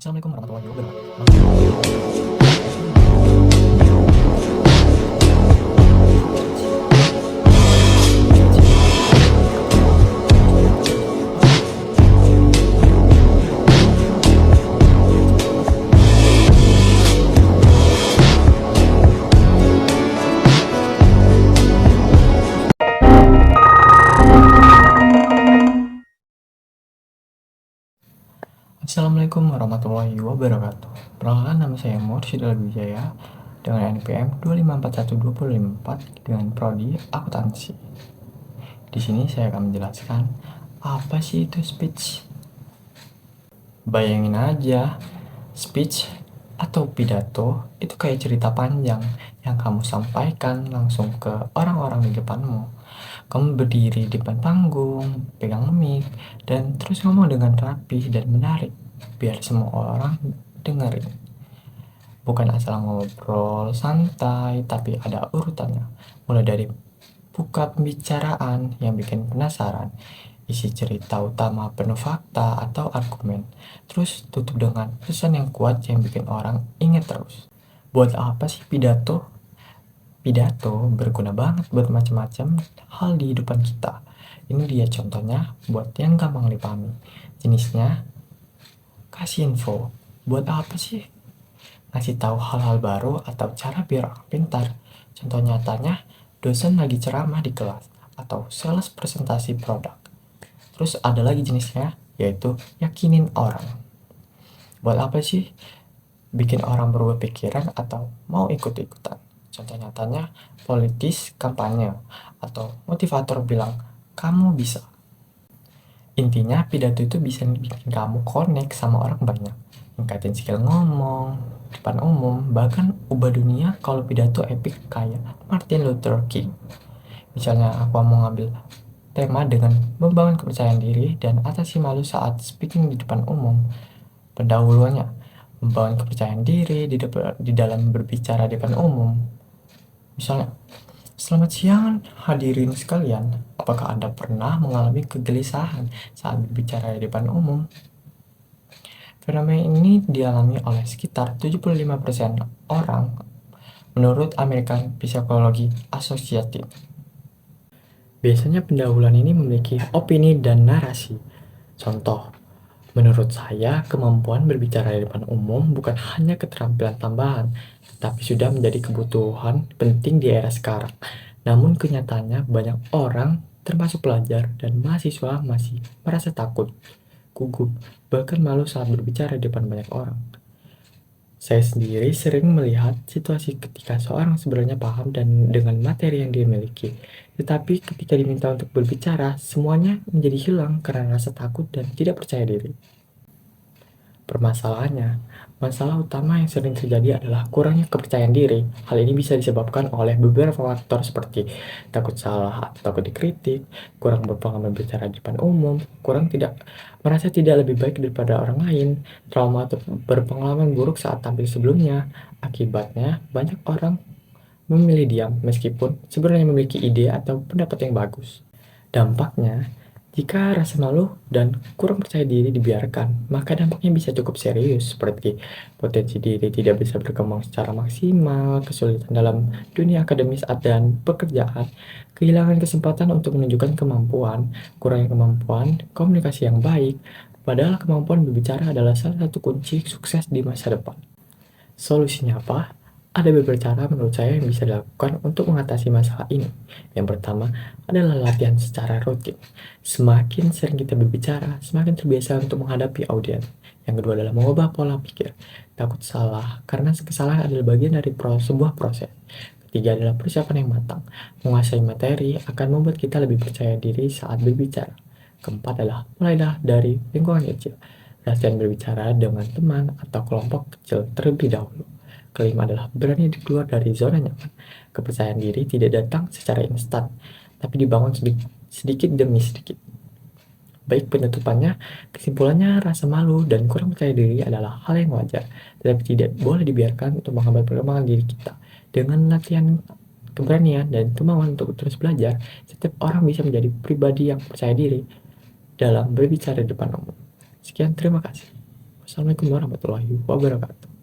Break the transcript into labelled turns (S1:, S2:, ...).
S1: Assalamualaikum warahmatullahi wabarakatuh. Assalamualaikum warahmatullahi wabarakatuh. Perkenalkan, nama saya Mursyid Alwijaya dengan NPM 2541254 dengan prodi akuntansi. Di sini saya akan menjelaskan apa sih itu speech. Bayangin aja, speech atau pidato itu kayak cerita panjang yang kamu sampaikan langsung ke orang-orang di depanmu. Kamu berdiri di depan panggung, pegang mic, dan terus ngomong dengan rapi dan menarik, biar semua orang dengerin. Bukan asal ngobrol santai, tapi ada urutannya. Mulai dari buka pembicaraan yang bikin penasaran, isi cerita utama penuh fakta atau argumen, terus tutup dengan pesan yang kuat yang bikin orang ingat terus. Buat apa sih pidato? Pidato berguna banget buat macam-macam hal di hidupan kita. Ini dia contohnya buat yang gampang dipahami. Jenisnya, kasih info. Buat apa sih? Ngasih tahu hal-hal baru atau cara biar orang pintar. Contoh nyatanya, dosen lagi ceramah di kelas atau sales presentasi produk. Terus ada lagi jenisnya, yaitu yakinin orang. Buat apa sih? Bikin orang berubah pikiran atau mau ikut-ikutan. Contoh nyatanya, politis kampanye atau motivator bilang, kamu bisa. Intinya, pidato itu bisa bikin kamu connect sama orang banyak, ningkatin skill ngomong, depan umum, bahkan ubah dunia kalau pidato epic kayak Martin Luther King. Misalnya aku mau ngambil tema dengan membangun kepercayaan diri dan atasi malu saat speaking di depan umum. Pendahuluannya, membangun kepercayaan diri di dalam berbicara di depan umum. Misalnya, selamat siang hadirin sekalian, apakah Anda pernah mengalami kegelisahan saat berbicara di depan umum? Fenomena ini dialami oleh sekitar 75% orang menurut American Psychology Associated. Biasanya pendahuluan ini memiliki opini dan narasi. Contoh, menurut saya kemampuan berbicara di depan umum bukan hanya keterampilan tambahan, tetapi sudah menjadi kebutuhan penting di era sekarang. Namun kenyataannya banyak orang, termasuk pelajar dan mahasiswa, masih merasa takut, gugup, bahkan malu saat berbicara di depan banyak orang. Saya sendiri sering melihat situasi ketika seorang sebenarnya paham dan dengan materi yang dia miliki, tetapi ketika diminta untuk berbicara, semuanya menjadi hilang karena rasa takut dan tidak percaya diri. Permasalahannya, masalah utama yang sering terjadi adalah kurangnya kepercayaan diri. Hal ini bisa disebabkan oleh beberapa faktor seperti takut salah atau takut dikritik, kurang berpengalaman berbicara di depan umum, merasa tidak lebih baik daripada orang lain, trauma atau berpengalaman buruk saat tampil sebelumnya. Akibatnya, banyak orang memilih diam meskipun sebenarnya memiliki ide atau pendapat yang bagus. Dampaknya, jika rasa malu dan kurang percaya diri dibiarkan, maka dampaknya bisa cukup serius, seperti potensi diri tidak bisa berkembang secara maksimal, kesulitan dalam dunia akademis dan pekerjaan, kehilangan kesempatan untuk menunjukkan kemampuan, kurangnya kemampuan komunikasi yang baik, padahal kemampuan berbicara adalah salah satu kunci sukses di masa depan. Solusinya apa? Ada beberapa cara menurut saya yang bisa dilakukan untuk mengatasi masalah ini. Yang pertama adalah latihan secara rutin. Semakin sering kita berbicara, semakin terbiasa untuk menghadapi audiens. Yang kedua adalah mengubah pola pikir. Takut salah, karena kesalahan adalah bagian dari sebuah proses. Ketiga adalah persiapan yang matang. Menguasai materi akan membuat kita lebih percaya diri saat berbicara. Keempat adalah mulailah dari lingkungan kecil. Latihan berbicara dengan teman atau kelompok kecil terlebih dahulu. Kelima adalah berani keluar dari zona nyaman. Kepercayaan diri tidak datang secara instan, tapi dibangun sedikit demi sedikit. Baik penutupannya, kesimpulannya rasa malu dan kurang percaya diri adalah hal yang wajar, tetapi tidak boleh dibiarkan untuk menghambat perkembangan diri kita. Dengan latihan keberanian dan kemauan untuk terus belajar, setiap orang bisa menjadi pribadi yang percaya diri dalam berbicara di depan umum. Sekian, terima kasih. Assalamualaikum warahmatullahi wabarakatuh.